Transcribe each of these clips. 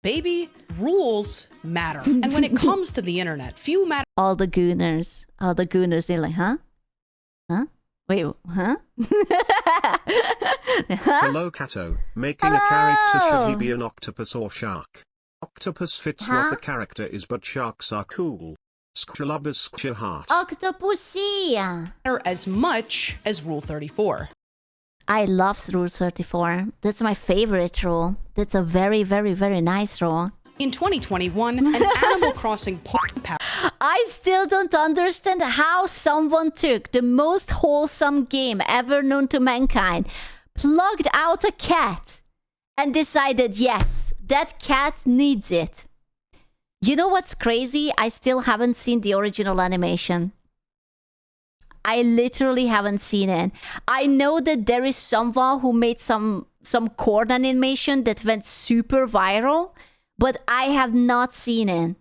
Baby, rules matter. And when it comes to the internet, few matter. All the gooners, they're like, huh? Huh? Wait, huh? Hello, Cato. Making a character, should he be an octopus or shark? Octopus fits what the character is, but sharks are cool. Skrubbers skr heart. Octopusia. As much as Rule 34. I love Rule 34. That's my favorite rule. That's a very, very, very nice rule. In 2021, an Animal Crossing power. I still don't understand how someone took the most wholesome game ever known to mankind, plugged out a cat, and decided, yes, that cat needs it. You know what's crazy? I still haven't seen the original animation. I literally haven't seen it. I know that there is someone who made some corn animation that went super viral, but I have not seen it.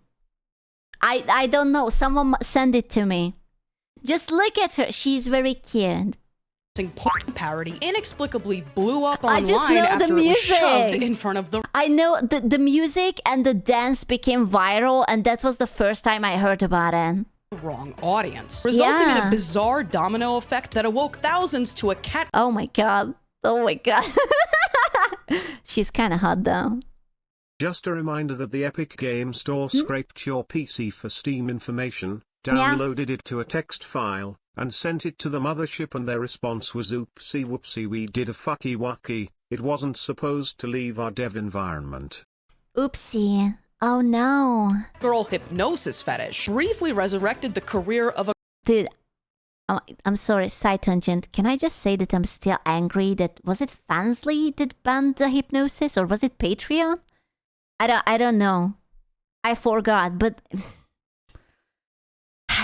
I don't know. Someone send it to me. Just look at her. She's very cute. Parody inexplicably blew up online I just know after the it was music. shoved in front of the I know the music and the dance became viral, and that was the first time I heard about it. wrong audience, resulting in a bizarre domino effect that awoke thousands to a cat. Oh my god. Oh my god. She's kind of hot though. Just a reminder that the Epic Game Store scraped your PC for Steam information, downloaded it to a text file, and sent it to the mothership, and their response was oopsie whoopsie, we did a fucky wucky, it wasn't supposed to leave our dev environment. Oopsie. Oh no. Girl hypnosis fetish briefly resurrected the career of a Dude, I'm sorry, side tangent. Can I just say that I'm still angry that, was it Fansly that banned the hypnosis, or was it Patreon? I don't know. I forgot, but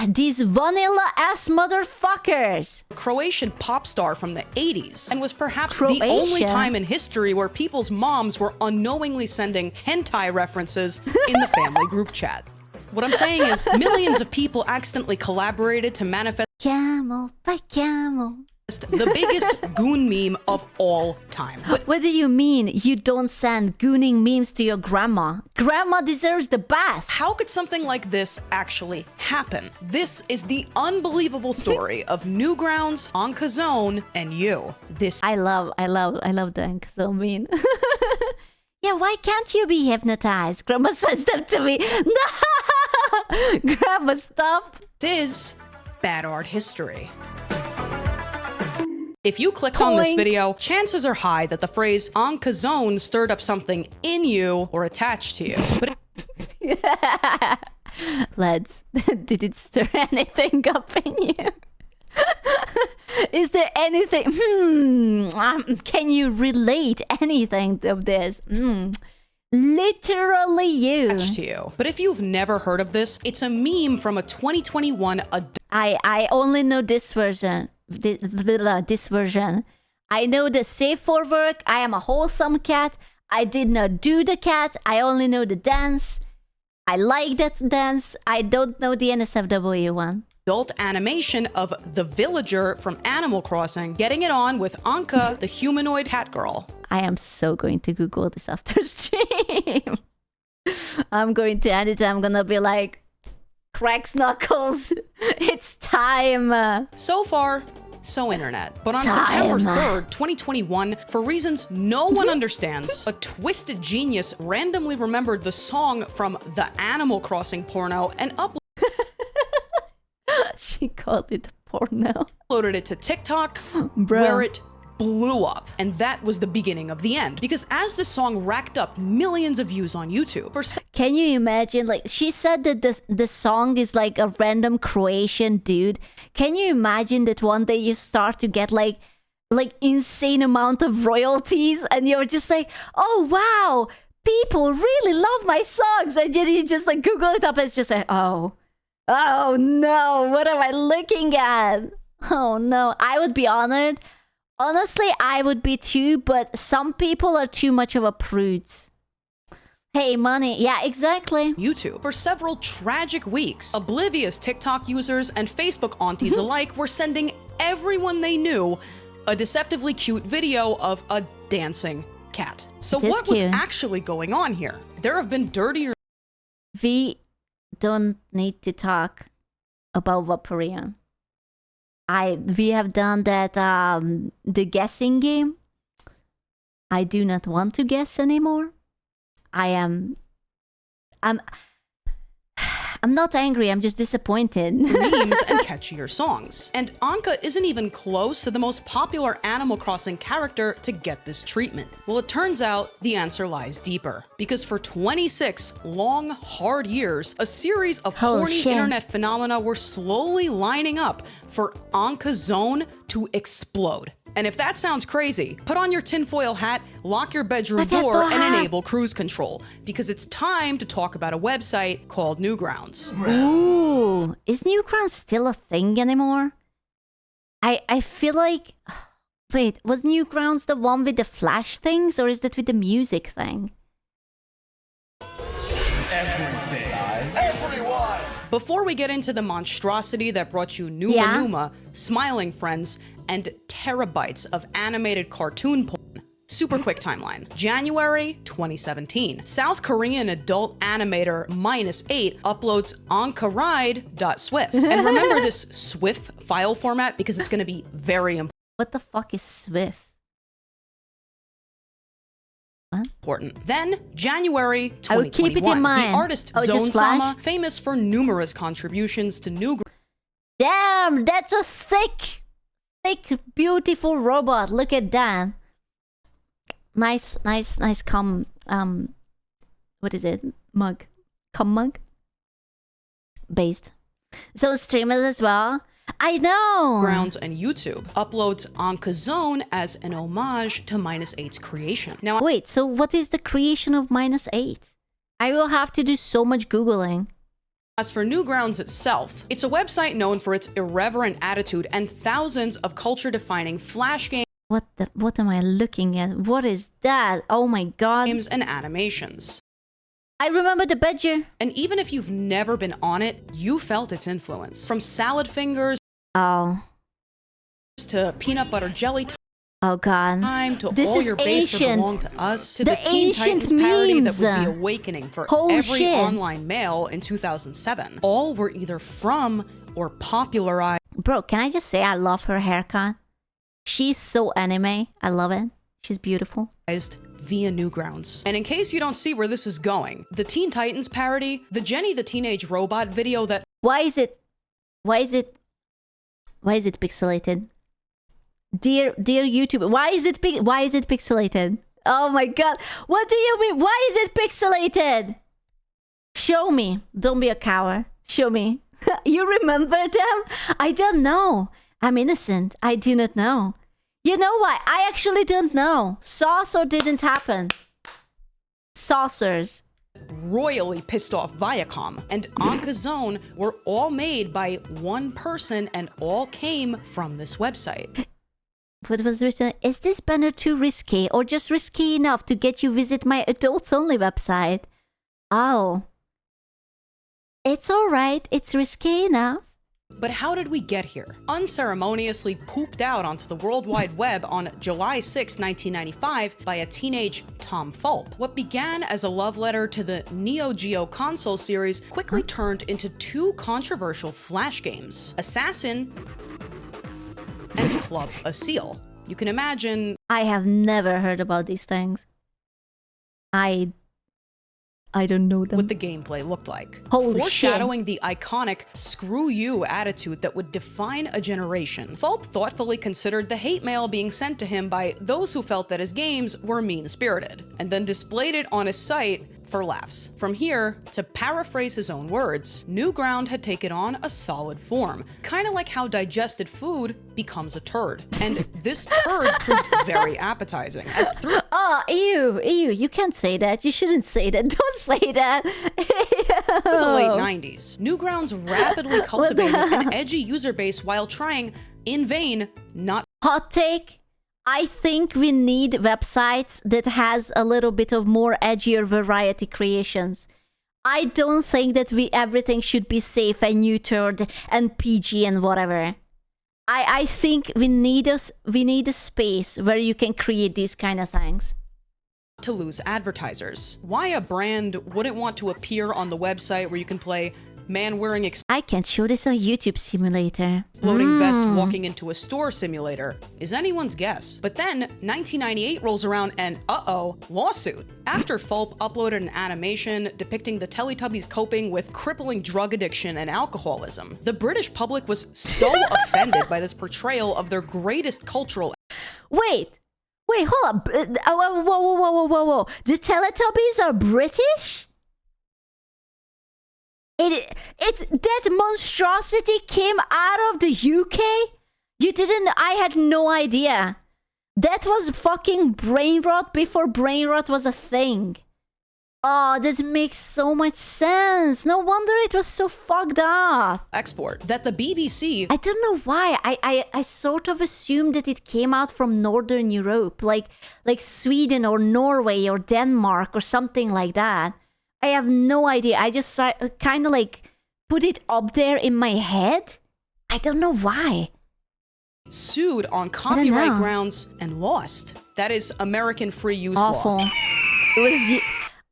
these vanilla-ass motherfuckers! Croatian pop star from the 80s, and was perhaps the only time in history where people's moms were unknowingly sending hentai references in the family group chat. What I'm saying is, millions of people accidentally collaborated to manifest Camel by camel. the biggest goon meme of all time. But what do you mean you don't send gooning memes to your grandma? Grandma deserves the best. how could something like this actually happen? This is the unbelievable story of Newgrounds, Onkazone, and you. This I love the Ankazone meme. Yeah, why can't you be hypnotized? Grandma says that to me. No! Grandma, stop. is bad art history. If you clicked on this video, chances are high that the phrase Onkazone stirred up something in you or attached to you. But Lads, did it stir anything up in you? Is there anything? Can you relate anything of this? Literally you. attached to you. But if you've never heard of this, it's a meme from a 2021 I only know this version. This version. I know the safe for work. I am a wholesome cat. I did not do the cat. I only know the dance. I like that dance. I don't know the NSFW one. adult animation of the villager from Animal Crossing getting it on with Anka, the humanoid cat girl. I am so going to Google this after stream. I'm going to edit it. I'm gonna be like, cracks knuckles. It's time. So far, so internet. But on September 3rd, 2021, for reasons no one understands, a twisted genius randomly remembered the song from the Animal Crossing porno and She called it porno. uploaded it to TikTok, where it blew up. And that was the beginning of the end. Because as the song racked up millions of views on YouTube, can you imagine, like, she said that the song is like a random Croatian dude. Can you imagine that one day you start to get like insane amount of royalties and you're just like, oh wow, people really love my songs, and then you just like Google it up and it's just like, oh no, what am I looking at? Oh no, I would be honored. Honestly, I would be too, but some people are too much of a prude. Hey, money. Yeah, exactly. YouTube. For several tragic weeks, oblivious TikTok users and Facebook aunties alike were sending everyone they knew a deceptively cute video of a dancing cat. So what was actually going on here? There have been dirtier... We don't need to talk about Vaporeon. We have done that, the guessing game. I do not want to guess anymore. I'm not angry, I'm just disappointed. Memes and catchier songs. And Anka isn't even close to the most popular Animal Crossing character to get this treatment. Well, it turns out the answer lies deeper. Because for 26 long, hard years, a series of horny internet phenomena were slowly lining up for Anka Zone to explode. And if that sounds crazy, put on your tinfoil hat, lock your bedroom door, and enable cruise control, because it's time to talk about a website called Newgrounds. Ooh, is Newgrounds still a thing anymore? I feel like... Wait, was Newgrounds the one with the flash things, or is that with the music thing? Everyone! Before we get into the monstrosity that brought you Numa Numa, Smiling Friends, and terabytes of animated cartoon porn, super quick timeline. January 2017. South Korean adult animator -8 uploads ankaride.swift. And remember this SWIFT file format because it's going to be very important. What the fuck is Swift? Important. Then, January 2021, I would keep it in mind. The artist Zone Sama, famous for numerous contributions to Newgrounds. Damn, that's a thick, beautiful robot. Look at that. Nice cum, what is it? Mug. Cum mug? Based. So streamers as well. I know! Grounds and YouTube uploads Anka Zone as an homage to -8's creation. Now, wait, so what is the creation of -8? I will have to do so much Googling. As for Newgrounds itself, it's a website known for its irreverent attitude and thousands of culture-defining flash games. What am I looking at? What is that? Oh my god. Games and animations. I remember the Badger. And even if you've never been on it, you felt its influence. From salad fingers to peanut butter jelly time to this all is your bases ancient. belong to us to the the Teen Titans parody that was memes. the awakening for Holy every shit. online male in 2007. All were either from or popularized. Bro, can I just say I love her haircut? She's so anime. I love it. She's beautiful. Via Newgrounds. And in case you don't see where this is going, the Teen Titans parody, the Jenny the Teenage Robot video that... Why is it pixelated? Dear YouTube, why is it pixelated? Oh my god. What do you mean? Why is it pixelated? Show me. Don't be a coward. Show me. You remember them? I don't know. I'm innocent. I do not know. You know what? I actually don't know. Saucer didn't happen. Saucers. Royally pissed off Viacom and Anka Zone were all made by one person and all came from this website. What was written? Is this banner too risky or just risky enough to get you visit my adults only website? Oh. It's alright. It's risky enough. But how did we get here? Unceremoniously pooped out onto the World Wide Web on July 6, 1995 by a teenage Tom Fulp. What began as a love letter to the Neo Geo console series quickly turned into two controversial flash games, Assassin and Club a Seal. You can imagine... I have never heard about these things. I don't know them. What the gameplay looked like. Holy Foreshadowing shit. the iconic screw you attitude that would define a generation. Fulp thoughtfully considered the hate mail being sent to him by those who felt that his games were mean-spirited, and then displayed it on his site for laughs. From here, to paraphrase his own words, Newground had taken on a solid form, kind of like how digested food becomes a turd. And this turd proved very appetizing, as through Oh, ew, you can't say that. You shouldn't say that. Don't say that. the late 90s, Newgrounds rapidly cultivated an edgy user base while trying, in vain, not... Hot take. I think we need websites that has a little bit of more edgier variety creations. I don't think that everything should be safe and neutered and PG and whatever. I think we need a space where you can create these kind of things. to lose advertisers. Why a brand wouldn't want to appear on the website where you can play man wearing I can show this on YouTube Simulator. exploding vest walking into a store simulator is anyone's guess. But then 1998 rolls around and lawsuit. After Fulp uploaded an animation depicting the Teletubbies coping with crippling drug addiction and alcoholism, the British public was so offended by this portrayal of their greatest cultural. Wait, hold up. Whoa. The Teletubbies are British? That monstrosity came out of the UK? I had no idea. That was fucking brain rot before brain rot was a thing. Oh, that makes so much sense. No wonder it was so fucked up. Export that the BBC. I don't know why. I sort of assumed that it came out from Northern Europe, like Sweden or Norway or Denmark or something like that. I have no idea. I just kind of like put it up there in my head. I don't know why. Sued on copyright grounds and lost. That is American free use law. It was.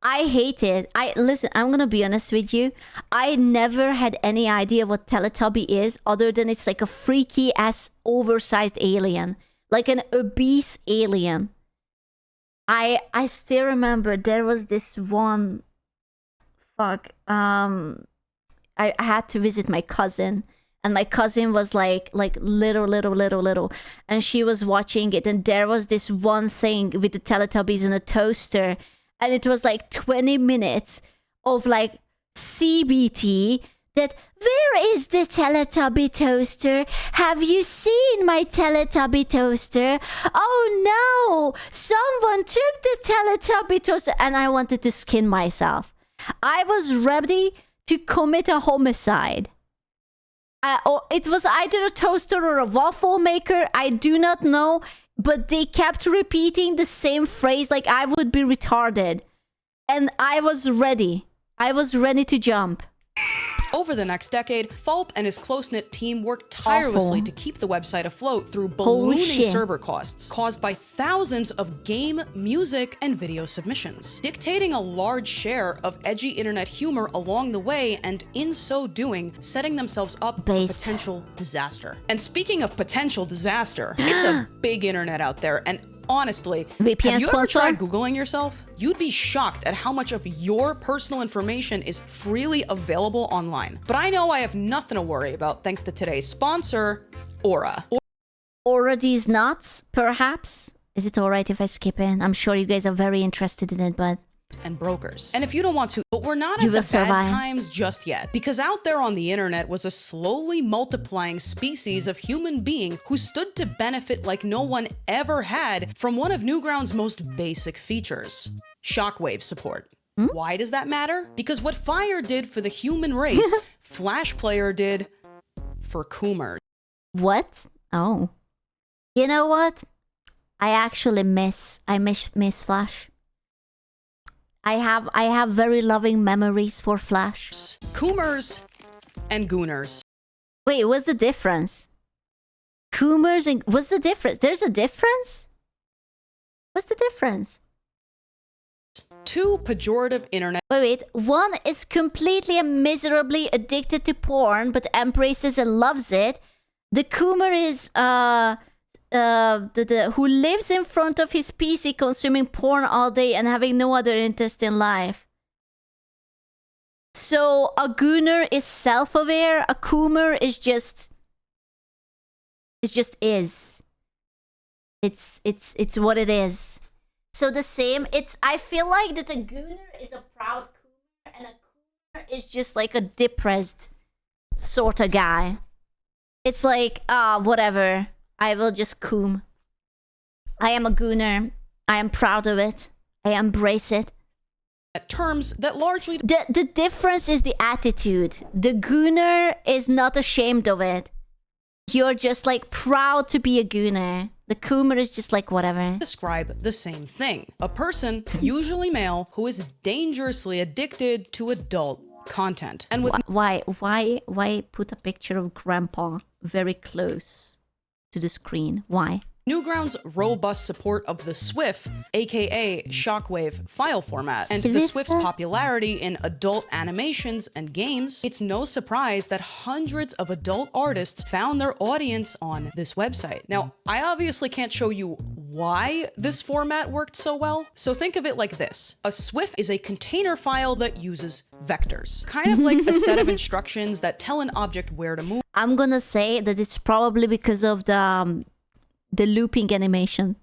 I hate it. Listen, I'm gonna be honest with you. I never had any idea what Teletubby is, other than it's like a freaky ass oversized alien, like an obese alien. I still remember there was this one. I had to visit my cousin, and my cousin was like little, and she was watching it, and there was this one thing with the Teletubbies in a toaster, and it was like 20 minutes of like CBT that, where is the Teletubby toaster? Have you seen my Teletubby toaster? Oh no, someone took the Teletubby toaster, and I wanted to skin myself. I was ready to commit a homicide. Or it was either a toaster or a waffle maker. I do not know. But they kept repeating the same phrase like I would be retarded. And I was ready. I was ready to jump. Over the next decade, Fulp and his close-knit team worked tirelessly to keep the website afloat through ballooning server costs caused by thousands of game, music, and video submissions, dictating a large share of edgy internet humor along the way, and in so doing, setting themselves up for potential disaster. And speaking of potential disaster, it's a big internet out there, and honestly, VPN have you sponsor? ever tried Googling yourself? You'd be shocked at how much of your personal information is freely available online. But I know I have nothing to worry about thanks to today's sponsor, Aura. Aura these nuts, perhaps? Is it alright if I skip in? I'm sure you guys are very interested in it, but... and brokers. And if you don't want to, but we're not at the bad times just yet, because out there on the internet was a slowly multiplying species of human being who stood to benefit like no one ever had from one of Newgrounds' most basic features: shockwave support. Why does that matter? Because what Fire did for the human race, Flash Player did for Coomers. What? Oh. You know what? I actually miss Flash. I have very loving memories for Flash. Coomers and Gooners. Wait, what's the difference? Coomers and... what's the difference? There's a difference? What's the difference? Two pejorative internet... Wait. One is completely and miserably addicted to porn, but embraces and loves it. The Coomer is, who lives in front of his PC consuming porn all day and having no other interest in life. So a Gooner is self-aware, a Coomer is just... It's what it is. So the same, I feel like that a Gooner is a proud Coomer, and a Coomer is just like a depressed sort of guy. It's like, whatever. I will just coom. I am a Gooner. I am proud of it. I embrace it. Terms that largely... The difference is the attitude. The Gooner is not ashamed of it. You're just like proud to be a Gooner. The Coomer is just like whatever. Describe the same thing. A person, usually male, who is dangerously addicted to adult content. And with... Why put a picture of Grandpa very close to the screen? Why? Newgrounds' robust support of the SWIF, aka Shockwave, file format, and the SWIF's popularity in adult animations and games, it's no surprise that hundreds of adult artists found their audience on this website. Now, I obviously can't show you why this format worked so well, so think of it like this. A SWIF is a container file that uses vectors, kind of like a set of instructions that tell an object where to move. I'm gonna say that it's probably because of the looping animation.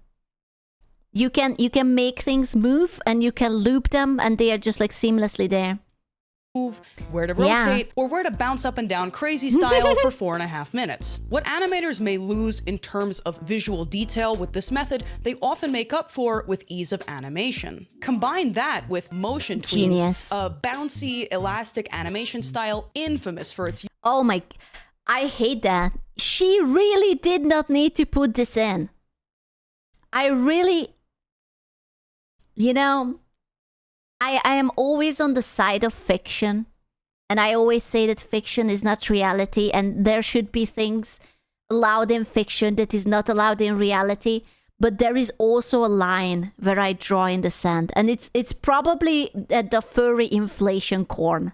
You can make things move and you can loop them and they are just like seamlessly there. Where to rotate, or where to bounce up and down crazy style for 4.5 minutes. What animators may lose in terms of visual detail with this method, they often make up for with ease of animation. Combine that with motion tweens, a bouncy, elastic animation style infamous for its... Oh my... I hate that. She really did not need to put this in. I really... You know... I am always on the side of fiction, and I always say that fiction is not reality, and there should be things allowed in fiction that is not allowed in reality. But there is also a line where I draw in the sand, and it's probably at the furry inflation corn.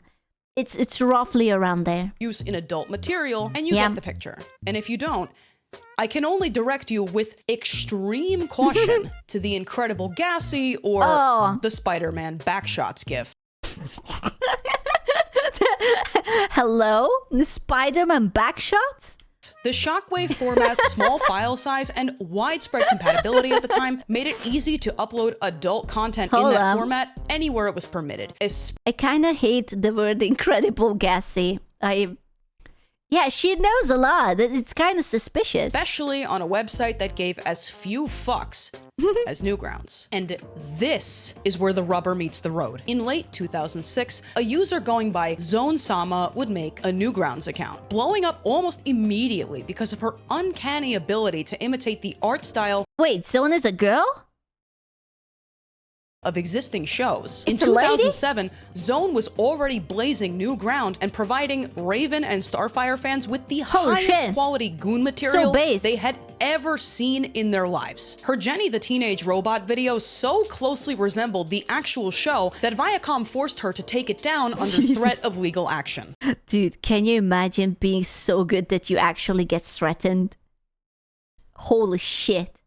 It's roughly around there. Use in adult material, and you get the picture. And if you don't, I can only direct you with extreme caution to the Incredible Gassy or the Spider-Man backshots gif. Hello? The Spider-Man backshots? The Shockwave format's small file size and widespread compatibility at the time made it easy to upload adult content in that format anywhere it was permitted. I kind of hate the word Incredible Gassy. Yeah, she knows a lot. It's kind of suspicious. Especially on a website that gave as few fucks as Newgrounds. And this is where the rubber meets the road. In late 2006, a user going by Zone Sama would make a Newgrounds account, blowing up almost immediately because of her uncanny ability to imitate the art style. Wait, Zone is a girl? Of existing shows. In 2007, Zone was already blazing new ground and providing Raven and Starfire fans with the highest quality goon material they had ever seen in their lives. Her Jenny the Teenage Robot video so closely resembled the actual show that Viacom forced her to take it down under threat of legal action. Dude, can you imagine being so good that you actually get threatened? Holy shit.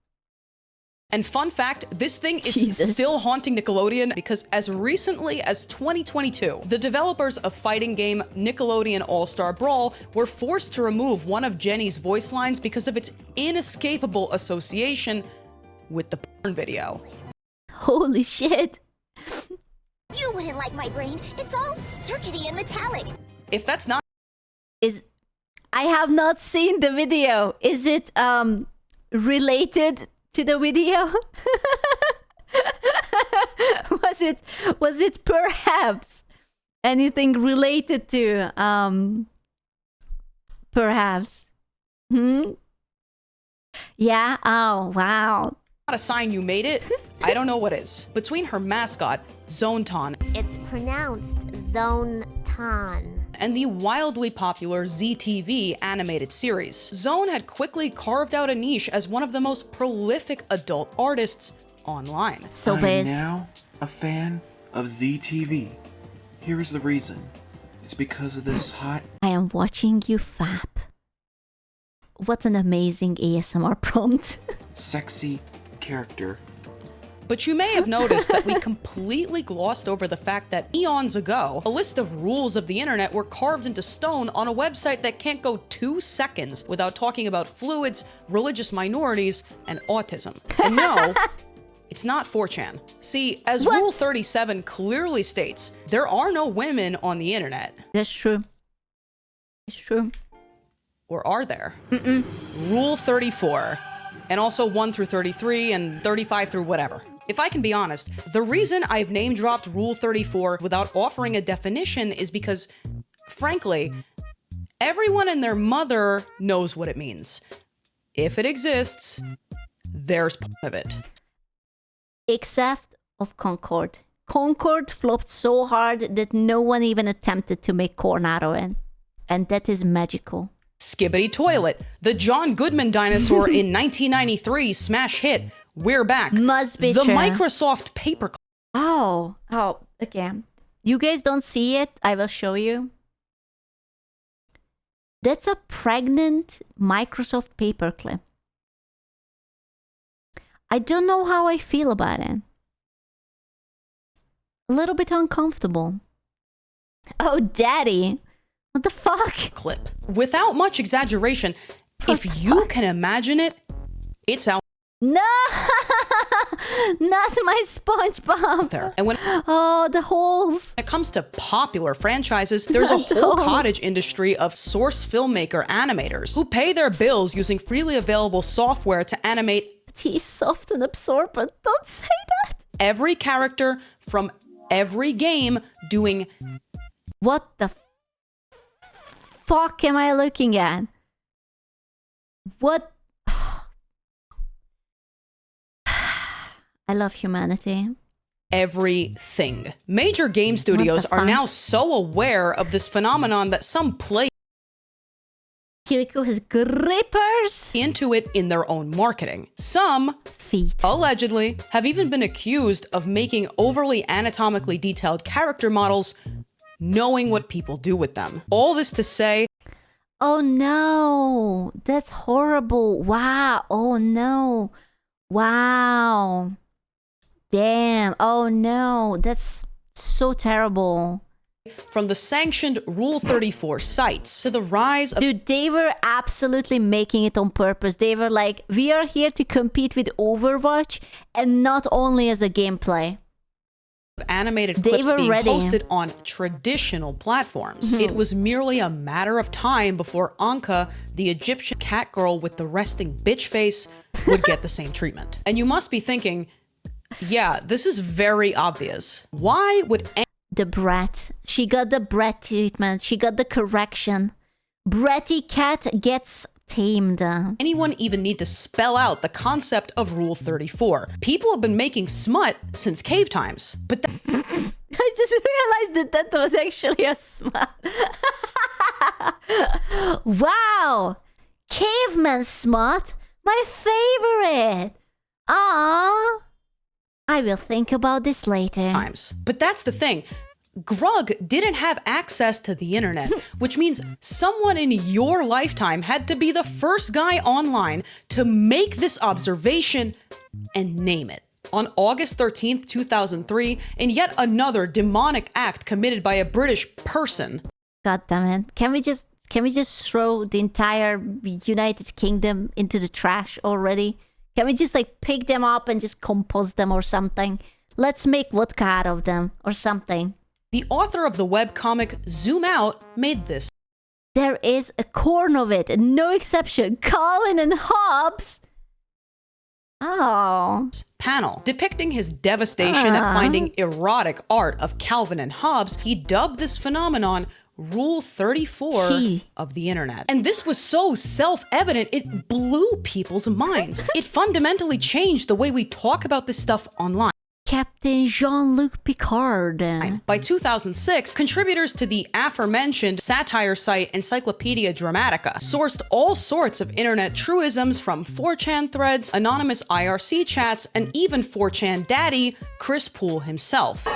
And fun fact, this thing is still haunting Nickelodeon because as recently as 2022, the developers of fighting game Nickelodeon All-Star Brawl were forced to remove one of Jenny's voice lines because of its inescapable association with the porn video. Holy shit. You wouldn't like my brain. It's all circuity and metallic. If that's not... I have not seen the video. Is it related to the video? was it perhaps anything related to perhaps yeah, oh wow, not a sign you made it. I don't know what is. Between her mascot Zonton, it's pronounced Zone-ton, and the wildly popular ZTV animated series, Zone had quickly carved out a niche as one of the most prolific adult artists online. So I'm now a fan of ZTV. Here is the reason. It's because of this hot... I am watching you fap. What an amazing ASMR prompt. sexy character. But you may have noticed that we completely glossed over the fact that eons ago, a list of rules of the internet were carved into stone on a website that can't go 2 seconds without talking about fluids, religious minorities, and autism. And no, it's not 4chan. See, as Rule 37 clearly states, there are no women on the internet. That's true. It's true. Or are there? Rule 34, and also 1 through 33 and 35 through whatever. If I can be honest, the reason I've name-dropped Rule 34 without offering a definition is because, frankly, everyone and their mother knows what it means. If it exists, there's part of it. Except of Concord. Concord flopped so hard that no one even attempted to make corn out of it. And that is magical. Skibbity Toilet, the John Goodman dinosaur in 1993 smash hit We're Back, Must be the true. Microsoft Paperclip. Oh, okay. You guys don't see it? I will show you. That's a pregnant Microsoft Paperclip. I don't know how I feel about it. A little bit uncomfortable. Oh, daddy. What the fuck? Clip. Without much exaggeration, if you can imagine it, it's out No! Not my SpongeBob. there. And when Oh, the holes. it comes to popular franchises, there's a Not whole those. cottage industry of source filmmaker animators who pay their bills using freely available software to animate He's soft and absorbent. Don't say that. every character from every game doing What the fuck am I looking at? What? I love humanity. everything. Major game studios are fuck? now so aware of this phenomenon that some play Kiriko has grippers. into it in their own marketing. Some, Feet. allegedly, have even been accused of making overly anatomically detailed character models, knowing what people do with them. All this to say, Oh no. That's horrible. Wow. Oh no. Wow. Damn. Oh no. That's so terrible. from the sanctioned Rule 34 sites to the rise of Dude, they were absolutely making it on purpose. They were like, we are here to compete with Overwatch and not only as a gameplay. animated They clips were being ready. posted on traditional platforms. It was merely a matter of time before Anka, the Egyptian cat girl with the resting bitch face, would get the same treatment. And you must be thinking, yeah, this is very obvious. Why would The brat. She got the brat treatment. She got the correction. Bratty cat gets tamed. anyone even need to spell out the concept of Rule 34? People have been making smut since cave times, but I just realized that was actually a smut. Wow! Caveman smut? My favorite! Ah, I will think about this later. times. But that's the thing. Grug didn't have access to the internet, which means someone in your lifetime had to be the first guy online to make this observation and name it. On August 13th, 2003, in yet another demonic act committed by a British person, God damn it. Can we just throw the entire United Kingdom into the trash already? Can we just like pick them up and just compost them or something? Let's make vodka out of them or something. the author of the webcomic Zoom Out made this There is a corn of it, no exception. Calvin and Hobbes. Oh. panel depicting his devastation at finding erotic art of Calvin and Hobbes. He dubbed this phenomenon Rule 34 Gee. of the internet. And this was so self-evident, it blew people's minds. It fundamentally changed the way we talk about this stuff online. Captain Jean-Luc Picard. By 2006, contributors to the aforementioned satire site Encyclopedia Dramatica sourced all sorts of internet truisms from 4chan threads, anonymous IRC chats, and even 4chan daddy, Chris Poole himself.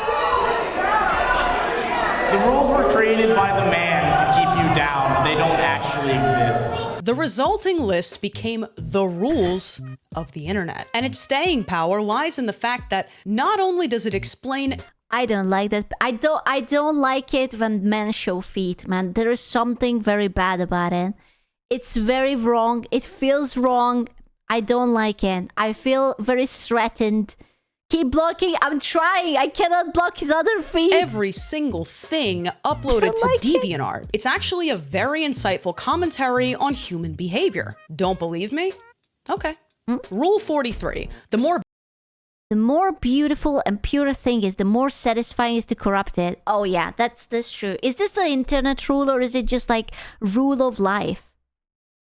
The rules were created by the man to keep you down. They don't actually exist. The resulting list became the rules of the internet. And its staying power lies in the fact that not only does it explain I don't like that. I don't like it when men show feet, man. There is something very bad about it. It's very wrong. It feels wrong. I don't like it. I feel very threatened. Keep blocking. I'm trying. I cannot block his other feet. every single thing uploaded to like it. DeviantArt. It's actually a very insightful commentary on human behavior. Don't believe me? Okay. Rule 43. The more beautiful and pure a thing is, the more satisfying is to corrupt it. Oh yeah, that's true. Is this the internet rule or is it just like rule of life?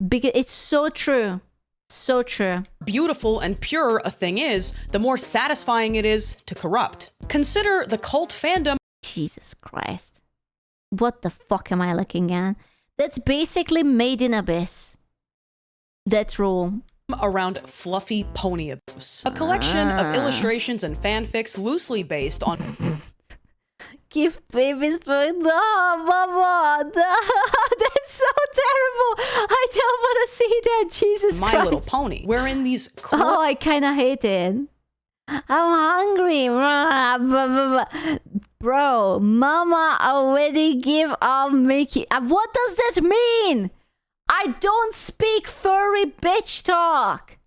Because it's so true. So true. beautiful and pure a thing is, the more satisfying it is to corrupt. Consider the cult fandom Jesus Christ. What the fuck am I looking at? That's basically Made in Abyss. That's rule. Around fluffy pony abuse. A collection of illustrations and fanfics loosely based on Give babies birth. No, Mama. No. That's so terrible. I don't want to see that. Jesus My Christ. Little Pony, wherein these Oh, I kind of hate it. I'm hungry. Bro, Mama already give up Mickey. What does that mean? I don't speak furry bitch talk.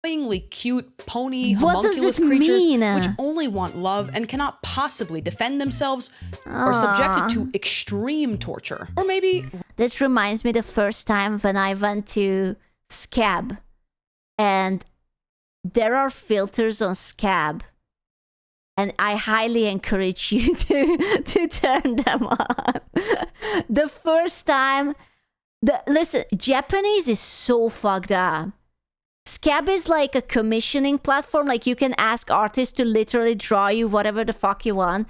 annoyingly cute pony What does homunculus this creatures mean? which only want love and cannot possibly defend themselves are subjected to extreme torture. Or maybe This reminds me the first time when I went to Scab, and there are filters on Scab, and I highly encourage you to turn them on. The first time, listen, Japanese is so fucked up. Scab is like a commissioning platform. Like, you can ask artists to literally draw you whatever the fuck you want,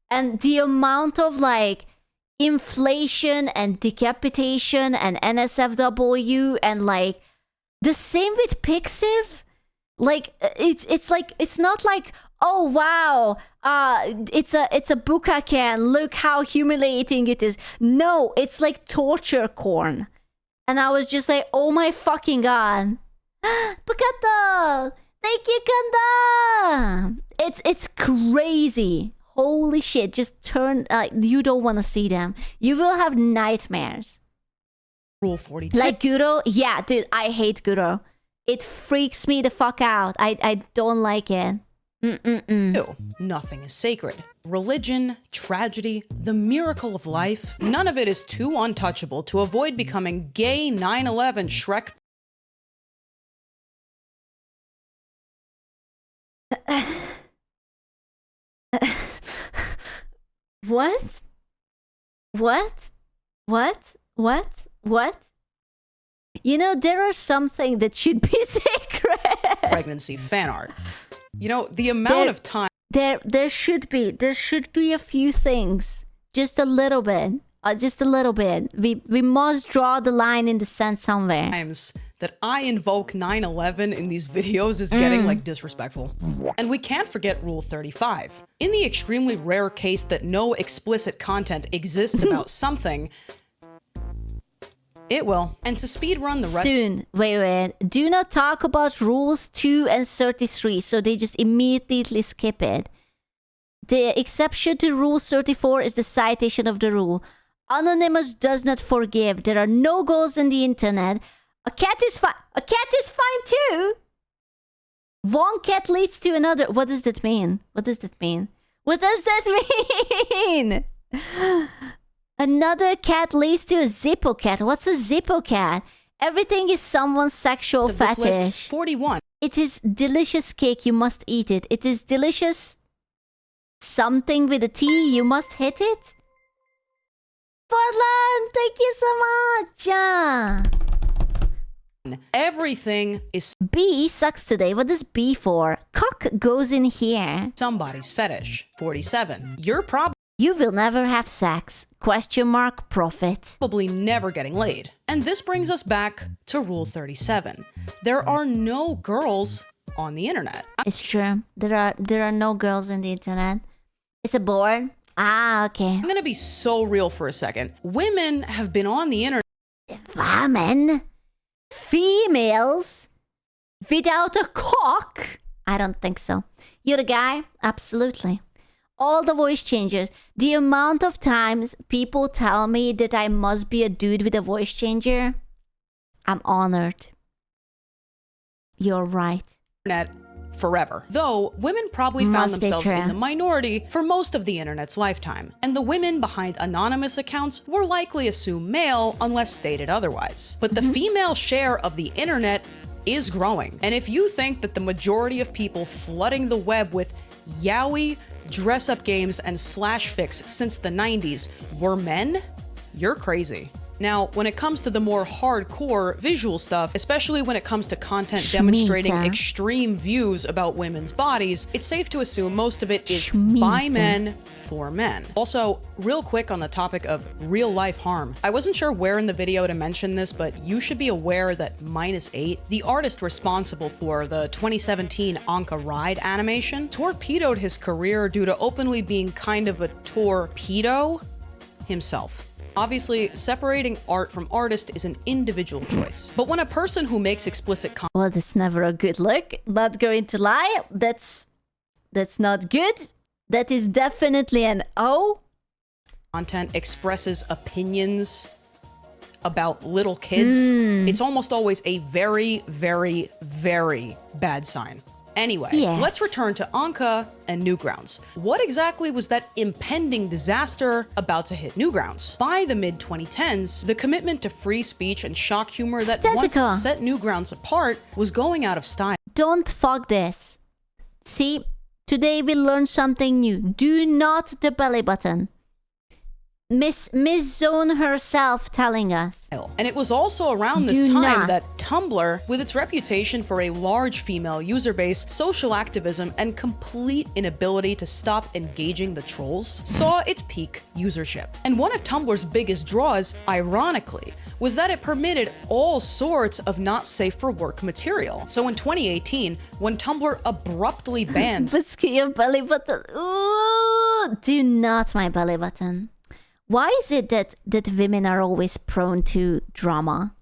and the amount of like inflation and decapitation and NSFW and like the same with Pixiv. Like, it's not like, oh wow, it's a bukaken, look how humiliating it is. No, it's like torture corn. And I was just like, oh my fucking god. Bukato! Thank you, Kanda! It's crazy. Holy shit, just turn, you don't want to see them. You will have nightmares. Rule 42. Like Guro? Yeah, dude, I hate Guro. It freaks me the fuck out. I don't like it. Nothing is sacred. Religion, tragedy, the miracle of life, none of it is too untouchable to avoid becoming gay 9/11 Shrek. What? You know, there are something that should be sacred. Pregnancy fan art. You know, the amount of time There should be a few things. Just a little bit. We must draw the line in the sand somewhere. times that I invoke 9/11 in these videos is getting like disrespectful. And we can't forget Rule 35. In the extremely rare case that no explicit content exists about something, it will. And to speedrun the rest Soon. Wait. Do not talk about rules 2 and 33, so they just immediately skip it. The exception to Rule 34 is the citation of the rule. Anonymous does not forgive. There are no goals in the internet. A cat is fine. A cat is fine too. One cat leads to another. What does that mean? Another cat leads to a Zippo cat. What's a Zippo cat? Everything is someone's sexual of this fetish. list, 41. It is delicious cake. You must eat it. It is delicious something with a T. You must hit it. Portland, thank you so much. Everything is B sucks today. What is B for? Cock goes in here. somebody's fetish. 47. You're You will never have sex. ? Profit. probably never getting laid. And this brings us back to Rule 37. There are no girls on the internet. It's true. There are no girls on the internet. It's a board. Ah, okay. I'm gonna be so real for a second. Women have been on the internet Women? Females? Without a cock? I don't think so. You're a guy? Absolutely. All the voice changes. The amount of times people tell me that I must be a dude with a voice changer, I'm honored. You're right. forever. Though, women probably found Must be themselves true. in the minority for most of the internet's lifetime. And the women behind anonymous accounts were likely assumed male unless stated otherwise. But the female share of the internet is growing. And if you think that the majority of people flooding the web with yaoi, dress-up games, and slash fics since the 90s were men, you're crazy. Now, when it comes to the more hardcore visual stuff, especially when it comes to content demonstrating Schmeeta. extreme views about women's bodies, it's safe to assume most of it is Schmeeta. by men for men. Also, real quick on the topic of real life harm. I wasn't sure where in the video to mention this, but you should be aware that -8, the artist responsible for the 2017 Anka Ride animation, torpedoed his career due to openly being kind of a torpedo himself. Obviously, separating art from artist is an individual choice. But when a person who makes explicit Well, that's never a good look. Not going to lie. That's not good. That is definitely an O. content expresses opinions about little kids, it's almost always a very, very, very bad sign. Anyway, let's return to Anka and Newgrounds. What exactly was that impending disaster about to hit Newgrounds? By the mid-2010s, the commitment to free speech and shock humor that once set Newgrounds apart was going out of style. Don't fuck this. See, today we learned something new. Do not the belly button. Miss Zone herself telling us. And it was also around this time that Tumblr, with its reputation for a large female user base, social activism, and complete inability to stop engaging the trolls, saw its peak usership. And one of Tumblr's biggest draws, ironically, was that it permitted all sorts of not safe for work material. So in 2018, when Tumblr abruptly banned your belly button. Ooh, do not my belly button. Why is it that women are always prone to drama?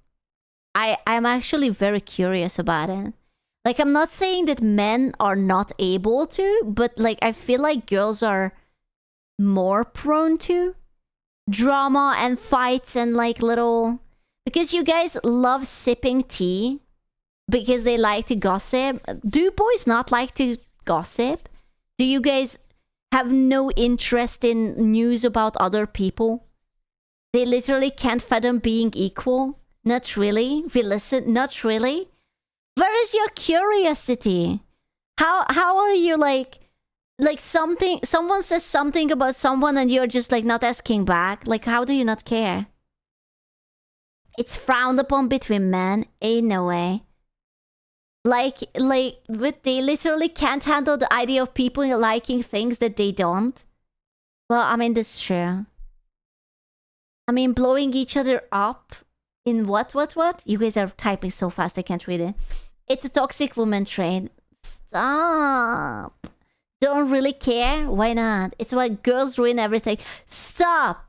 I'm actually very curious about it. Like, I'm not saying that men are not able to, but like, I feel like girls are more prone to drama and fights and like little... Because you guys love sipping tea because they like to gossip. Do boys not like to gossip? Do you guys have no interest in news about other people? They literally can't fathom being equal? Not really. We listen? Not really. Where is your curiosity? How are you like something, someone says something about someone and you're just like not asking back? Like, how do you not care? It's frowned upon between men. Ain't no way. But they literally can't handle the idea of people liking things that they don't. Well, I mean, that's true. I mean, blowing each other up in what? You guys are typing so fast I can't read it. It's a toxic woman trait. Stop. Don't really care? Why not? It's why girls ruin everything. Stop.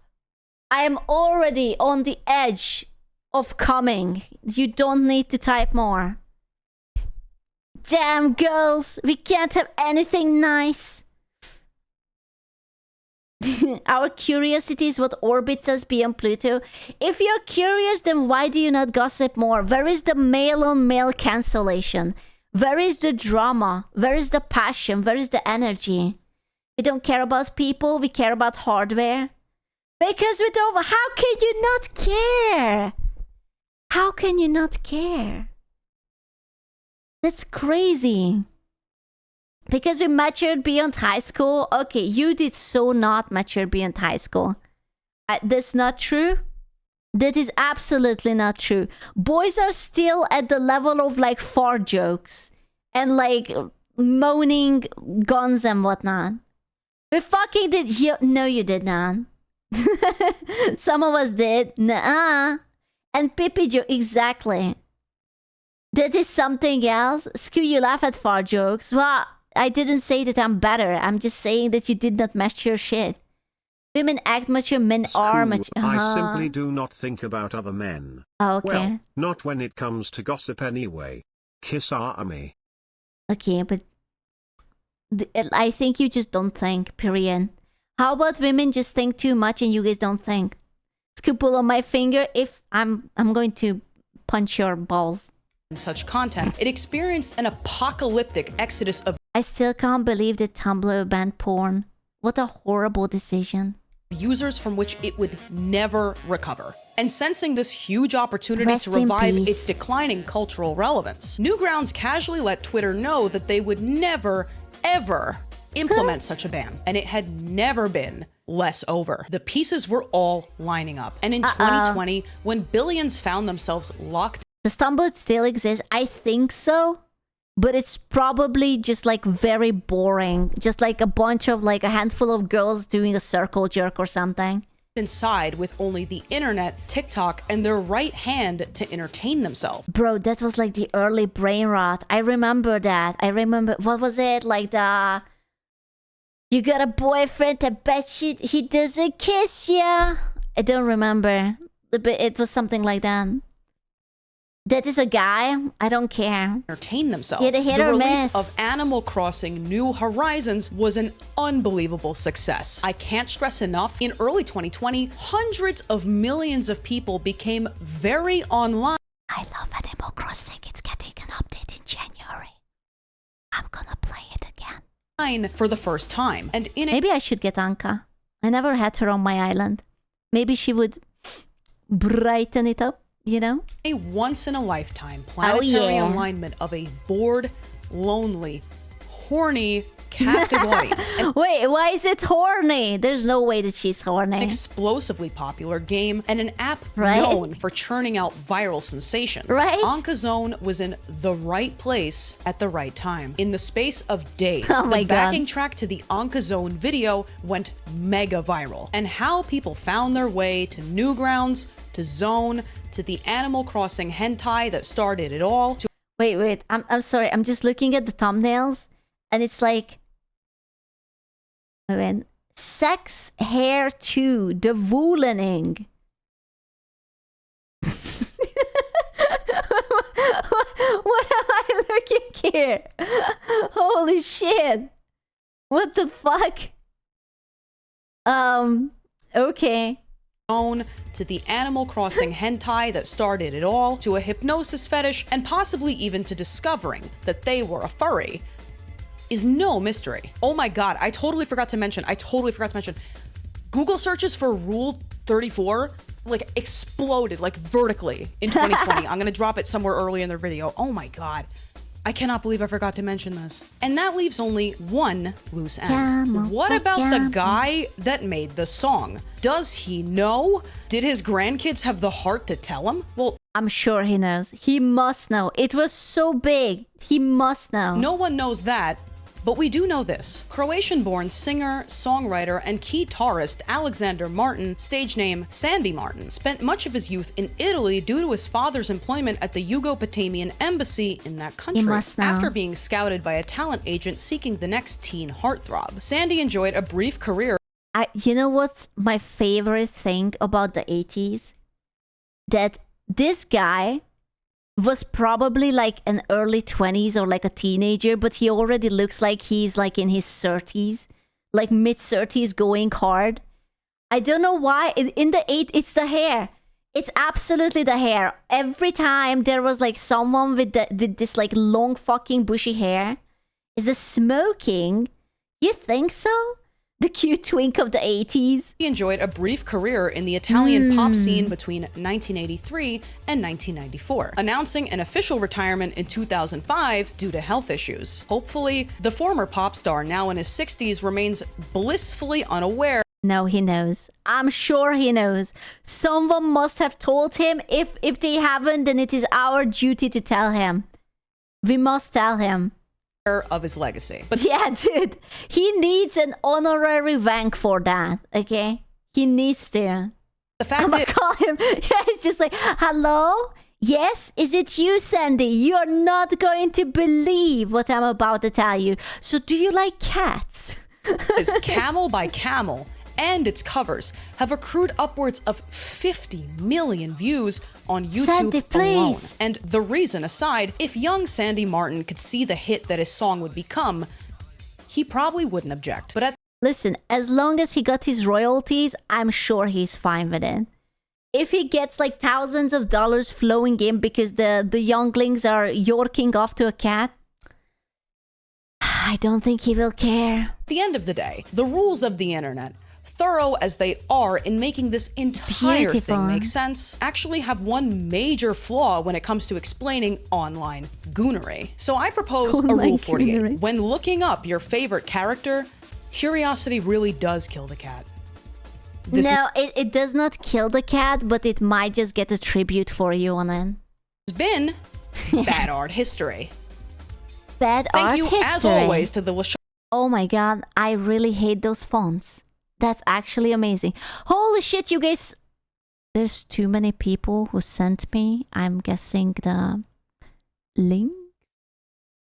I am already on the edge of coming. You don't need to type more. Damn, girls, we can't have anything nice. Our curiosity is what orbits us beyond Pluto. If you're curious, then why do you not gossip more? Where is the male-on-male cancellation? Where is the drama? Where is the passion? Where is the energy? We don't care about people, we care about hardware. Because we don't... How can you not care? How can you not care? That's crazy. Because we matured beyond high school. Okay, you did so not mature beyond high school. That's not true. That is absolutely not true. Boys are still at the level of like fart jokes and like moaning guns and whatnot. We fucking did. No, you did not. Some of us did. Nuh-uh. And Pippi joke, exactly. That is something else. Screw you, laugh at fart jokes. Well, I didn't say that I'm better. I'm just saying that you did not mature shit. Women act mature, men are mature. I simply do not think about other men. Oh, okay. Well, not when it comes to gossip anyway. Kiss me. Okay, but I think you just don't think, period. How about women just think too much and you guys don't think? Scoop pull on my finger if I'm going to punch your balls. In such content, it experienced an apocalyptic exodus of I still can't believe that Tumblr banned porn. What a horrible decision. Users from which it would never recover. And sensing this huge opportunity to revive its declining cultural relevance, Newgrounds casually let Twitter know that they would never, ever implement such a ban. And it had never been less over. The pieces were all lining up. And in 2020, when billions found themselves locked... Does Tumblr still exist? I think so. but it's probably just like very boring. Just like a bunch of like a handful of girls doing a circle jerk or something. Inside with only the internet, TikTok, and their right hand to entertain themselves. Bro, that was like the early brain rot. I remember that. I remember, what was it? Like the... You got a boyfriend, I bet he doesn't kiss ya. I don't remember. But it was something like that. That is a guy. I don't care. Entertain themselves. Yeah, hit the or release miss. of Animal Crossing New Horizons was an unbelievable success. I can't stress enough, in early 2020, hundreds of millions of people became very online. I love Animal Crossing. It's getting an update in January. I'm gonna play it again. For the first time. And in Maybe I should get Anka. I never had her on my island. Maybe she would brighten it up. You know? a once-in-a-lifetime planetary yeah. alignment of a bored, lonely, horny, captive audience. An Wait, why is it horny? There's no way that she's horny. explosively popular game and an app Right? known for churning out viral sensations. Right? Onkazone was in the right place at the right time. In the space of days, Oh my the God. backing track to the Onkazone video went mega viral. And how people found their way to Newgrounds, to Zone, to the Animal Crossing hentai that started it all, to Wait. I'm sorry. I'm just looking at the thumbnails, and it's like, I mean, sex hair 2, the Woolening. What am I looking here? Holy shit! What the fuck? Okay. Zone, to the Animal Crossing hentai that started it all, to a hypnosis fetish, and possibly even to discovering that they were a furry, is no mystery. Oh my god, I totally forgot to mention, Google searches for Rule 34 like exploded like vertically in 2020. I'm gonna drop it somewhere early in the video. Oh my god. I cannot believe I forgot to mention this. And that leaves only one loose end. What about the guy that made the song? Does he know? Did his grandkids have the heart to tell him? Well, I'm sure he knows. He must know. It was so big. He must know. no one knows that, but we do know this. Croatian-born singer, songwriter, and guitarist Alexander Martin, stage name Sandy Martin, spent much of his youth in Italy due to his father's employment at the Yugo-Potamian embassy in that country. must know. After being scouted by a talent agent seeking the next teen heartthrob, Sandy enjoyed a brief career. You know what's my favorite thing about the 80s? That this guy was probably like an early 20s or like a teenager, but he already looks like he's like in his 30s, like mid 30s going hard. I don't know why. In the 8, it's the hair. It's absolutely the hair. Every time there was like someone with this like long fucking bushy hair. Is the smoking? You think so? The cute twink of the 80s. He enjoyed a brief career in the Italian pop scene between 1983 and 1994, announcing an official retirement in 2005 due to health issues. Hopefully, the former pop star, now in his 60s, remains blissfully unaware. No, he knows. I'm sure he knows. Someone must have told him. If they haven't, then it is our duty to tell him. We must tell him. Of his legacy. But Yeah, dude. He needs an honorary wank for that, okay? He needs to. the fact I'm gonna that call him. Yeah, it's just like, hello? Yes, is it you, Sandy? You're not going to believe what I'm about to tell you. So do you like cats? is Camel by Camel and its covers have accrued upwards of 50 million views on YouTube Sandy, alone. please. And the reason aside, if young Sandy Martin could see the hit that his song would become, he probably wouldn't object. But at Listen, as long as he got his royalties, I'm sure he's fine with it. If he gets like thousands of dollars flowing in because the younglings are yorking off to a cat, I don't think he will care. the end of the day, the rules of the internet, thorough as they are in making this entire Beautiful. thing make sense, actually have one major flaw when it comes to explaining online goonery. So I propose a Online Rule 48. goonery. When looking up your favorite character, curiosity really does kill the cat. This No, it does not kill the cat, but it might just get a tribute for you on it. has been Bad Art History. Bad Thank art you, history. as always, to the Oh my god, I really hate those fonts. That's actually amazing. Holy shit, you guys. There's too many people who sent me, I'm guessing, the link.